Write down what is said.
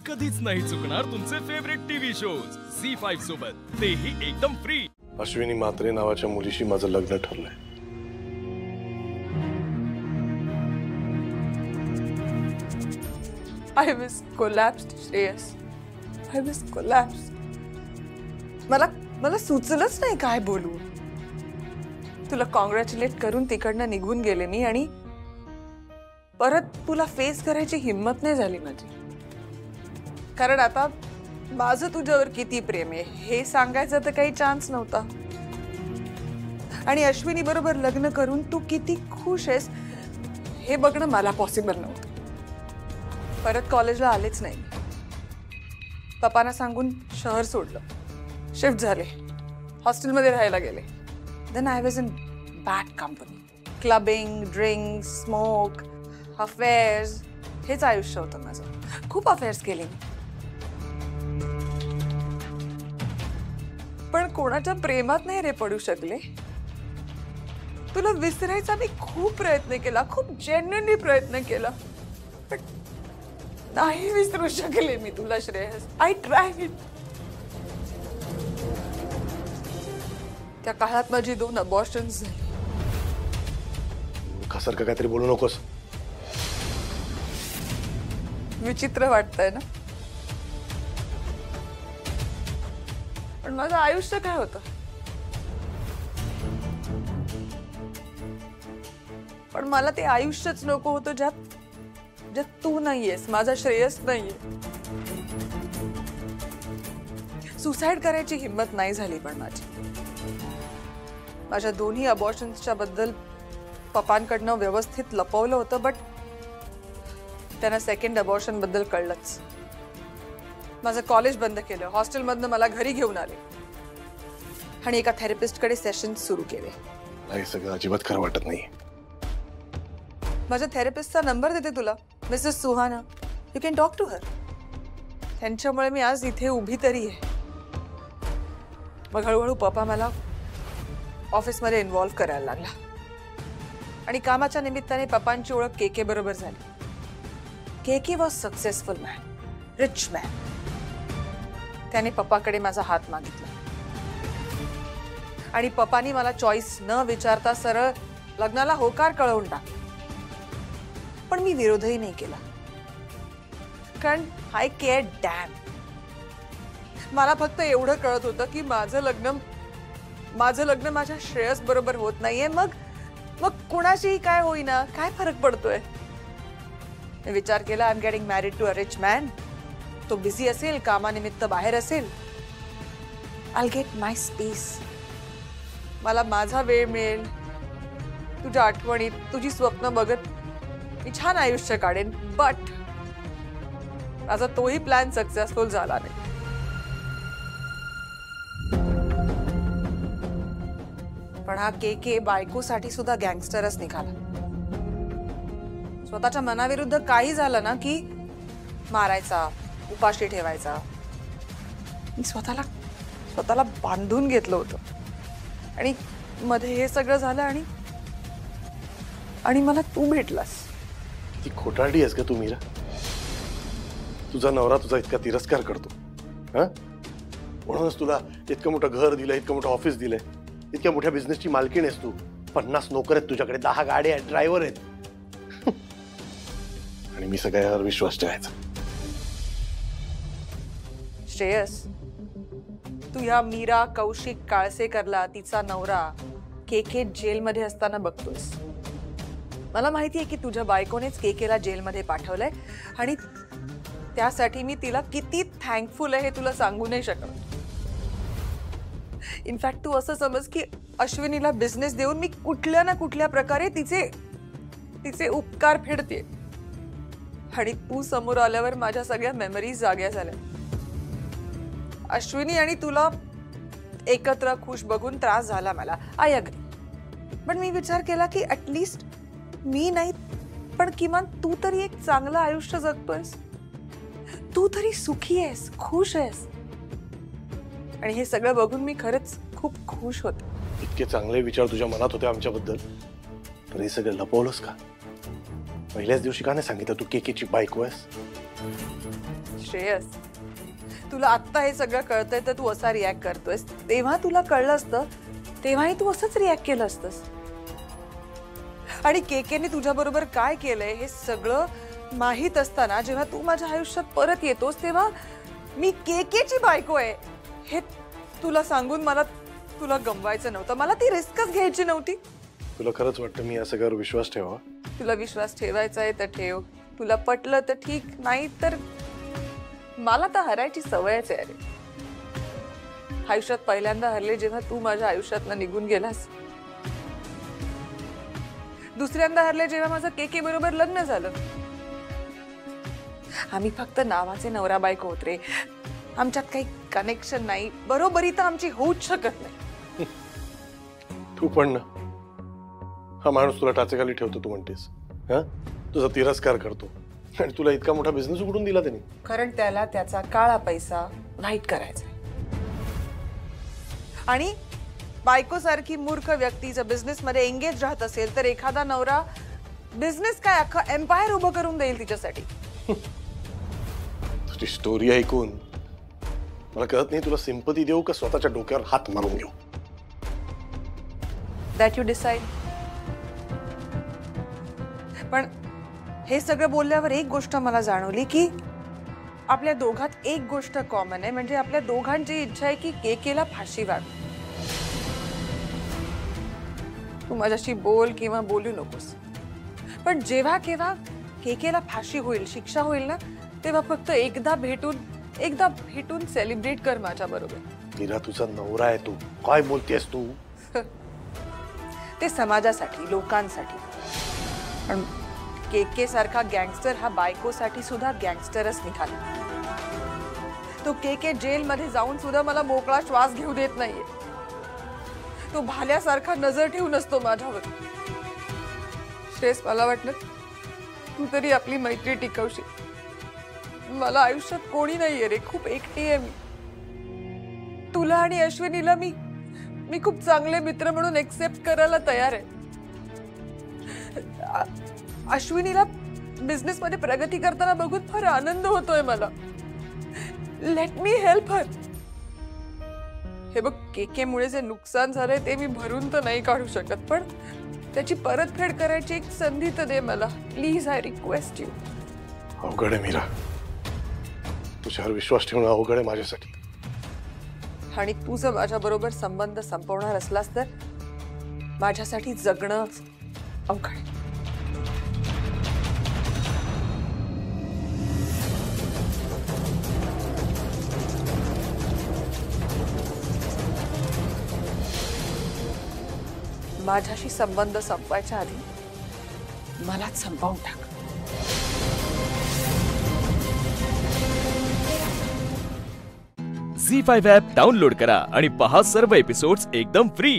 कधीच नाही चुकणार तुमचे फेवरेट टीव्ही शोज झी5 सोबत, तेही एकदम फ्री। अश्विनी म्हात्रे नावाच्या मुलीशी माझं लग्न ठरलंय। I was collapsed, Shreyas. I was collapsed. मला सुचलंच नाही काय बोलू। तुला कॉंग्रॅच्युलेट करून तिकडनं निघून गेले मी आणि परत तुला फेस करायची हिम्मत नाही झाली माझी। कारण आता माझं तुझ्यावर किती प्रेम आहे हे सांगायचं तर काही चान्स नव्हता। आणि अश्विनी बरोबर लग्न करून तू किती खुश आहेस हे बघणं मला पॉसिबल नव्हतं। परत कॉलेजला आलेच नाही। पप्पांना सांगून शहर सोडलं, शिफ्ट झाले, हॉस्टेलमध्ये राहायला गेले। Then I was in bad company, clubbing, drinks, smoke, affairs, हेच आयुष्य होतं माझं। खूप अफेअर्स केले मी, पण कोणाच्या प्रेमात नाही रे पडू शकले। तुला विसरायचा मी खूप प्रयत्न केला, खूप जेन्युइनली प्रयत्न केला, पण नाही विसरू शकले मी तुला श्रेयस। I tried. त्या काळात माझी 2 अबॉर्शन्स झाली। खसारखं काहीतरी बोलू नकोस। विचित्र वाटतंय ना, पण माझं आयुष्य काय होतं? पण मला ते आयुष्यच नको होतं ज्यात तू नाहीयेस, माझा श्रेयस नाहीये। सुसाइड करायची हिम्मत नाही झाली पण माझ्या दोन्ही अबॉर्शन्सच्या बद्दल पप्पांकडनं व्यवस्थित लपवलं होतं, बट त्यांना सेकंड अबॉर्शन बद्दल कळलंच। माझं कॉलेज बंद केलं, हॉस्टेलमधनं मला घरी घेऊन आले आणि एका थेरपिस्टकडे सेशन्स सुरू केले। हे सगळं अजिबात खरं वाटत नाही। माझ्या थेरपिस्टचा नंबर देते तुला, Mrs Suhana, you can talk to her. त्यांच्यामुळे मी आज इथे उभी तरी आहे। मग हळूहळू पप्पा मला ऑफिसमध्ये इन्व्हॉल्व करायला लागला आणि कामाच्या निमित्ताने पप्पांची ओळख केके बरोबर झाली। KK was successful man, rich man. त्याने पप्पाकडे माझा हात मागितला आणि पप्पांनी मला चॉईस न विचारता सरळ लग्नाला होकार कळवून टाकला। पण मी विरोधही नाही केला, कारण आय केअर डॅम। मला फक्त एवढं कळत होतं की माझं लग्न माझ्या श्रेयस बरोबर होत नाहीये, मग कुणाशीही काय होईना, काय फरक पडतोय। मी विचार केला, I am getting married to a rich man. तो बिझी असेल, कामानिमित्त बाहेर असेल, I will get my space. मला माझा वेळ मिळेल, तुझ्या आठवणीत, तुझी स्वप्न बघत मी छान आयुष्य काढेन। बट माझा तोही प्लॅन सक्सेसफुल झाला नाही। पण हा केके बायकोसाठी सुद्धा गँगस्टरच निघाला। स्वतःच्या मनाविरुद्ध काही झालं ना की मारायचा, उपाशी ठेवायचा। मी स्वतःला बांधून घेतलं होतं आणि मध्ये हे सगळं झालं आणि मला तू भेटलास। ती खोटारडी आहेस का तू मीरा? तुझा नवरा तुझा इतका तिरस्कार करतो, म्हणूनच तुला इतकं मोठं घर दिलं, इतकं मोठं ऑफिस दिलंय, इतक्या मोठ्या बिझनेसची मालकीण आहेस तू। 50 नोकर आहेत तुझ्याकडे, 10 गाड्या आहेत, ड्रायव्हर आहेत, आणि मी सगळ्यावर विश्वास ठेवायचा। श्रेयस, तू या मीरा कौशिक काळसेकरला तिचा नवरा केके जेलमध्ये असताना बघतोस। मला माहिती आहे की तुझ्या बायकोनेच केकेला जेलमध्ये पाठवलंय आणि त्यासाठी मी तिला किती थँकफुल आहे हे तुला सांगू नाही शकत। इनफॅक्ट तू असं समज की अश्विनीला बिझनेस देऊन मी कुठल्या ना कुठल्या प्रकारे तिचे उपकार फेडते आणि तू समोर आल्यावर माझ्या सगळ्या मेमरीज जाग्या झाल्या। अश्विनी आणि तुला एकत्र खुश बघून त्रास झाला मला, आय अग्री। पण मी विचार केला की ऍटलीस्ट मी नाही पण किमान तू तरी एक चांगलं आयुष्य जगतोयस, तू तरी सुखी आहेस, खुश आहेस। आणि हे सगळं बघून मी खरंच खूप खुश होते। इतके चांगले विचार तुझ्या मनात होते आमच्याबद्दल, तर हे सगळं लपवलंस का? पहिल्याच दिवशी का नाही सांगितलं तू केकेची बायको आहेस? श्रेयस, तुला आत्ता हे सगळं कळतंय तर तू असा रिॲक्ट करतोयस. तेव्हा तुला कळलं असतं तेव्हाही तू असंच रिॲक्ट केलं असतंस. आणि केकेने तुझ्या बरोबर काय केलंय हे सगळं माहीत असताना जेव्हा तू माझ्या आयुष्यात परत येतोस तेव्हा मी केकेची बायको आहे हे तुला सांगून मला तुला गमवायचं नव्हतं. मला ती रिस्कच घ्यायची नव्हती. तुला खरंच वाटतं मी या सगळ्यावर विश्वास ठेवा? तुला विश्वास ठेवायचा आहे तर ठेव. तुला पटलं तर ठीक, नाही तर मला तर हरायची सवयच आहे. अरे आयुष्यात पहिल्यांदा हरले जेव्हा तू माझ्या आयुष्यातनं निघून गेलास. दुसऱ्यांदा हरले जेव्हा माझं केके बरोबर लग्न झालं. आम्ही फक्त नावाचे नवरा बायको होत रे. आमच्यात काही कनेक्शन नाही. बरोबरी तर आमची होऊच शकत नाही. तू पण ना, हा माणूस तुला टाचेखाली ठेवतो तू म्हणतेस. हा, तुझा तिरस्कार करतो आणि तुला इतका मोठा बिझनेस उघडून दिला त्यांनी. कारण त्याला त्याचा काळा पैसा व्हाईट करायचा. आणि बायको सारखी मूर्ख व्यक्ती जर बिझनेस मध्ये एंगेज राहत असेल तर एखादा नवरा बिझनेस काय अख्खा एम्पायर उभं करून देईल तिच्यासाठी. तुझी स्टोरी ऐकून मला कळत नाही तुला सिंपती देऊ का स्वतःच्या डोक्यावर हात मारून घेऊ. That you decide. पण हे सगळं बोलल्यावर एक गोष्ट मला जाणवली की आपल्या दोघात एक गोष्ट कॉमन आहे. म्हणजे आपल्या दोघांची इच्छा आहे की केकेला फाशी व्हावी. तू माझ्याशी बोल किंवा बोलू नकोस, पण जेव्हा केव्हा केकेला फाशी होईल, शिक्षा होईल ना, तेव्हा फक्त एकदा भेटून सेलिब्रेट कर माझ्या बरोबर. मीरा, तुझा नवरा आहे तू. काय बोलतेस तू? ते समाजासाठी, लोकांसाठी. पण केके सारखा गँगस्टर हा बायकोसाठी सुद्धा गँगस्टरच निघाला. तो केके जेल मध्ये जाऊन सुद्धा मला मोकळा श्वास घेऊ देत नाहीये. तो भाल्यासारखा नजर ठेवून असतो माझ्यावर. श्रेयस, मला वाटलं तू तरी आपली मैत्री टिकवशील. मला आयुष्यात कोणी नाहीये रे. खूप एकटी आहे मी. तुला आणि अश्विनीला मी खूप चांगले मित्र म्हणून एक्सेप्ट करायला तयार आहे. अश्विनीला बिझनेस मध्ये प्रगती करताना बघून फार आनंद होतोय मला. Let me help her. हे बघ, केकेमुळे जे नुकसान झालंय ते मी भरून तर नाही काढू शकत, पण त्याची परतफेड करायची एक संधी तर दे मला. Please, I request you. अवघड आहे मीरा. तुझ्यावर विश्वास ठेवणं अवघड आहे माझ्यासाठी. आणि तू जर माझ्या बरोबर संबंध संपवणार असलास तर माझ्यासाठी जगणं अवघड आहे. माझ्याशी संबंध संपवायच्या आधी मलाच संपवून टाक. झी5 ॲप डाउनलोड करा आणि पहा सर्व एपिसोड्स एकदम फ्री.